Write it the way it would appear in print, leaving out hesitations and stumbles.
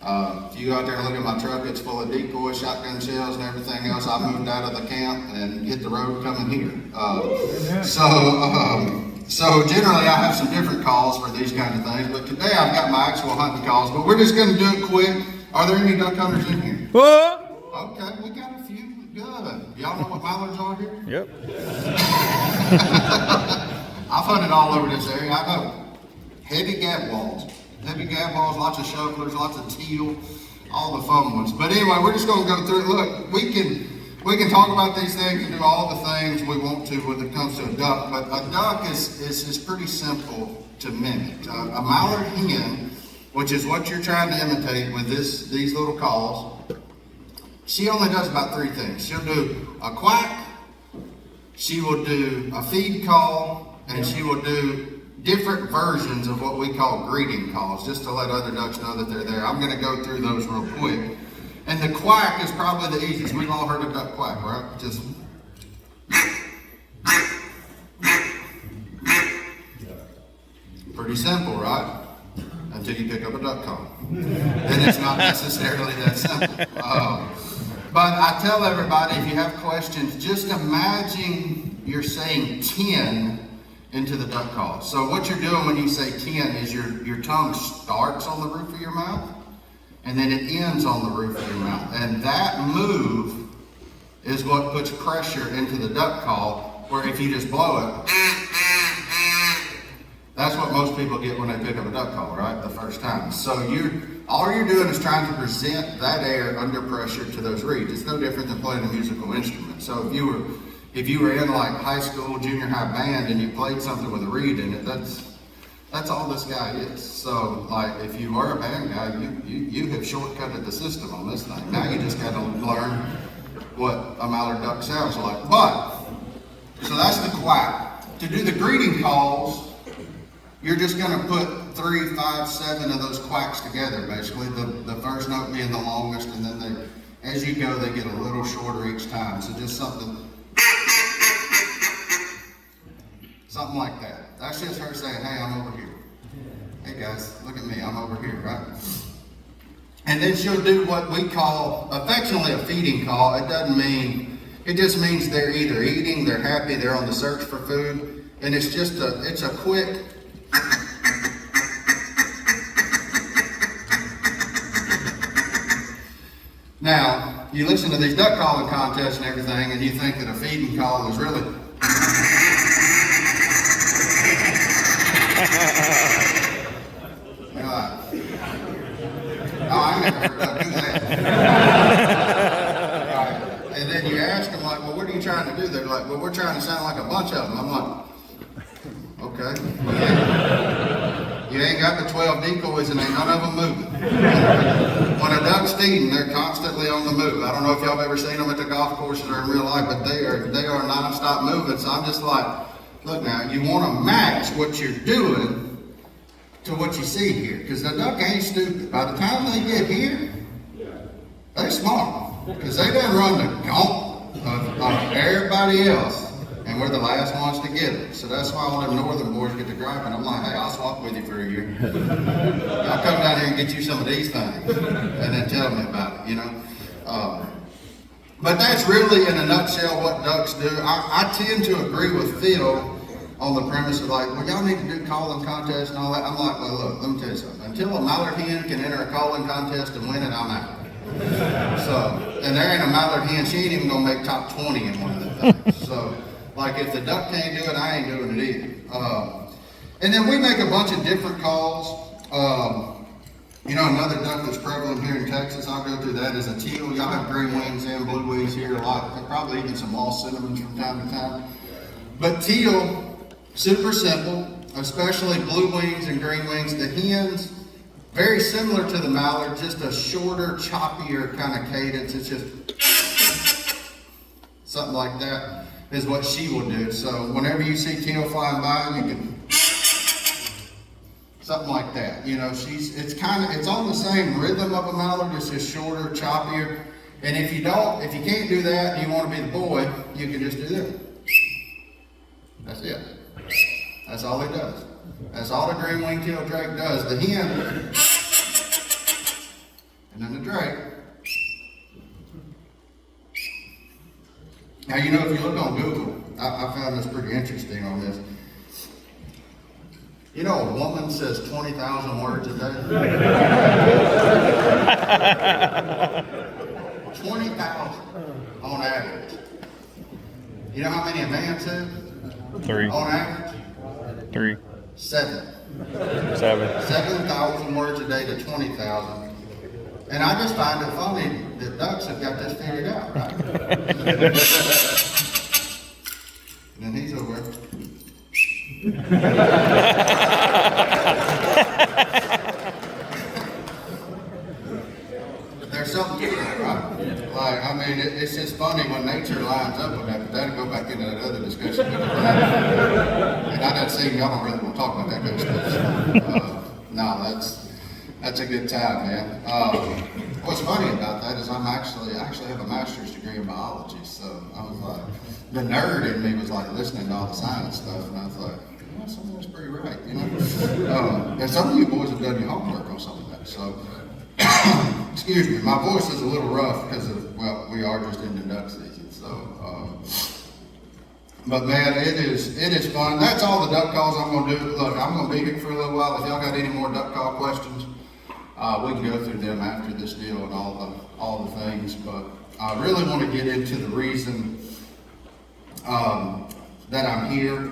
If you go out there and look at my truck, it's full of decoys, shotgun shells, and everything else. I moved out of the camp and hit the road coming here. So generally I have some different calls for these kind of things, but today I've got my actual hunting calls, but we're just going to do it quick. Are there any duck hunters in here? Okay, we got a few. Good. Y'all know what mallards are here? Yep. I've hunted all over this area. I know. Heavy gab walls, lots of shufflers, lots of teal, all the fun ones. But anyway, we're just going to go through it. Look, we can talk about these things and do all the things we want to when it comes to a duck, but a duck is pretty simple to mimic. A mallard hen, which is what you're trying to imitate with these little calls, she only does about three things. She'll do a quack, she will do a feed call, and she will do different versions of what we call greeting calls, just to let other ducks know that they're there. I'm going to go through those real quick. And the quack is probably the easiest. We've all heard a duck quack, right? Just pretty simple, right? Until you pick up a duck call. Then it's not necessarily that simple. But I tell everybody, if you have questions, just imagine you're saying 10 into the duck call. So what you're doing when you say 10 is your tongue starts on the roof of your mouth, and then it ends on the roof of your mouth. And that move is what puts pressure into the duck call, where if you just blow it, that's what most people get when they pick up a duck call, right? The first time. So all you're doing is trying to present that air under pressure to those reeds. It's no different than playing a musical instrument. So if you were in like high school, junior high band, and you played something with a reed in it, that's all this guy is. So like if you were a band guy, you have shortcutted the system on this thing. Now you just got to learn what a mallard duck sounds like. So that's the quack. To do the greeting calls, you're just going to put 3, 5, 7 of those quacks together, basically. The first note being the longest, and then as you go, they get a little shorter each time. So just something like that. That's just her saying, hey, I'm over here. Hey guys, look at me, I'm over here, right? And then she'll do what we call affectionately a feeding call. It just means they're either eating, they're happy, they're on the search for food, and it's a quick Now, you listen to these duck calling contests and everything, and you think that a feeding call is really I never heard duck do that. Right. And then you ask them, like, well, what are you trying to do? They're like, well, we're trying to sound like a bunch of them. I'm like, okay. You ain't got the 12 decoys and ain't none of them moving. When a duck's feeding, they're constantly on the move. I don't know if y'all have ever seen them at the golf courses or in real life, but they are non-stop moving. So I'm just like, look now, you want to match what you're doing to what you see here, because the duck ain't stupid. By the time they get here, they're smart, because they done run the gauntlet of everybody else, and we're the last ones to get it. So that's why all them northern boys get to griping. I'm like, hey, I'll swap with you for a year. I'll come down here and get you some of these things, and then tell me about it, you know. But that's really, in a nutshell, what ducks do. I tend to agree with Phil on the premise of like, well, y'all need to do calling contests and all that. I'm like, well, look, let me tell you something. Until a mallard hen can enter a calling contest and win it, I'm out. So, and there ain't a mallard hen, she ain't even gonna make top 20 in one of the things. So, like, if the duck can't do it, I ain't doing it either. And then we make a bunch of different calls. You know, another duck that's prevalent here in Texas, I'll go through that, is a teal. Y'all have green wings and blue wings here a lot, and probably even some lost cinnamons from time to time. But teal, super simple, especially blue wings and green wings. The hens, very similar to the mallard, just a shorter, choppier kind of cadence. It's just something like that is what she will do. So whenever you see teal flying by, you can something like that. You know, it's on the same rhythm of a mallard, it's just shorter, choppier. And if you can't do that and you want to be the boy, you can just do that. That's it. That's all he does. That's all the green-winged teal drake does. The hen, and then the drake. Now, you know, if you look on Google, I found this pretty interesting on this. You know, a woman says 20,000 words a day. 20,000 on average. You know how many a man says? 3. On average? 3. 7. 7. 7,000 words a day to 20,000. And I just find it funny that ducks have got this figured out, right? And then he's over there. There's something to that, right? Like, I mean, it's just funny when nature lines up with that, but that'll go back into that other discussion. And I done seen y'all don't really want to talk about that kind of stuff. No, that's a good time, man. What's funny about that is I actually have a master's degree in biology, so I was like, the nerd in me was like listening to all the science stuff, and I was like, well, some of that's pretty right, you know? And some of you boys have done your homework on some of that, so, excuse me, my voice is a little rough because of, well, we are just into duck season, so, but man, it is fun. That's all the duck calls I'm gonna do. Look, I'm gonna be here for a little while. If y'all got any more duck call questions, we can go through them after this deal and all the things. But I really want to get into the reason that I'm here.